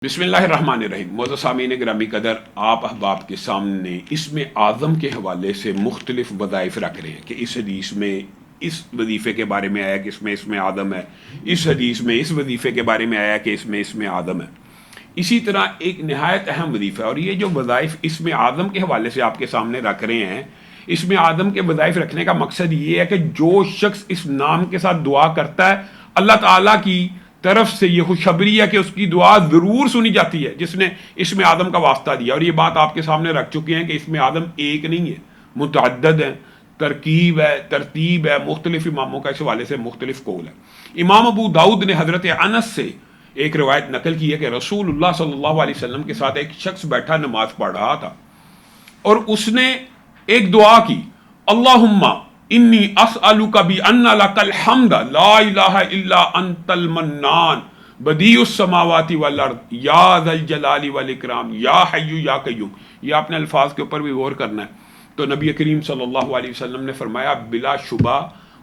بسم اللہ الرحمن الرحیم۔ معزز سامعین گرامی قدر، آپ احباب کے سامنے اسم اعظم کے حوالے سے مختلف وظائف رکھ رہے ہیں کہ اس حدیث میں اس وظیفے کے بارے میں آیا کہ اس میں اسم اعظم ہے، اس حدیث میں اس وظیفے کے بارے میں آیا کہ اس میں اسم اعظم ہے۔ اسی طرح ایک نہایت اہم وظیفہ ہے، اور یہ جو وظائف اسم اعظم کے حوالے سے آپ کے سامنے رکھ رہے ہیں، اسم اعظم کے وظائف رکھنے کا مقصد یہ ہے کہ جو شخص اس نام کے ساتھ دعا کرتا ہے، اللہ تعالیٰ کی طرف سے یہ خوشخبری ہے کہ اس کی دعا ضرور سنی جاتی ہے جس نے اسم اعظم کا واسطہ دیا۔ اور یہ بات آپ کے سامنے رکھ چکے ہیں کہ اسم اعظم ایک نہیں ہے، متعدد ہے، ترکیب ہے، ترتیب ہے، مختلف اماموں کا اس حوالے سے مختلف قول ہے۔ امام ابو داؤد نے حضرت انس سے ایک روایت نقل کی ہے کہ رسول اللہ صلی اللہ علیہ وسلم کے ساتھ ایک شخص بیٹھا نماز پڑھ رہا تھا اور اس نے ایک دعا کی، اللہم انی اسألک بان لک الحمد لا الہ الا انت المنان بدیع السماوات والارض یا ذا الجلال والاکرام یا حی یا قیوم۔ یہ آپ نے الفاظ کے اوپر بھی غور کرنا ہے۔ تو نبی کریم صلی اللہ علیہ وسلم نے فرمایا بلا شبہ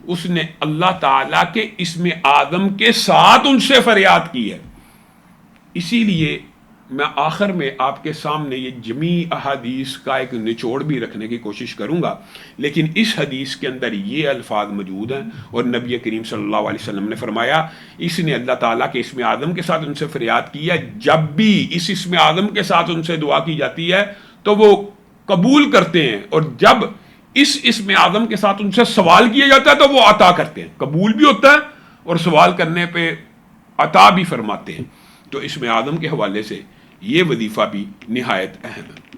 اس نے اللہ تعالیٰ کے اسم اعظم کے ساتھ ان سے فریاد کی ہے۔ اسی لیے میں آخر میں آپ کے سامنے یہ جمیع احادیث کا ایک نچوڑ بھی رکھنے کی کوشش کروں گا، لیکن اس حدیث کے اندر یہ الفاظ موجود ہیں اور نبی کریم صلی اللہ علیہ وسلم نے فرمایا اس نے اللہ تعالیٰ کے اسم اعظم کے ساتھ ان سے فریاد کی ہے۔ جب بھی اس اسم اعظم کے ساتھ ان سے دعا کی جاتی ہے تو وہ قبول کرتے ہیں، اور جب اس اسم اعظم کے ساتھ ان سے سوال کیا جاتا ہے تو وہ عطا کرتے ہیں، قبول بھی ہوتا ہے اور سوال کرنے پہ عطا بھی فرماتے ہیں۔ تو اسم اعظم کے حوالے سے یہ وظیفہ بھی نہایت اہم ہے۔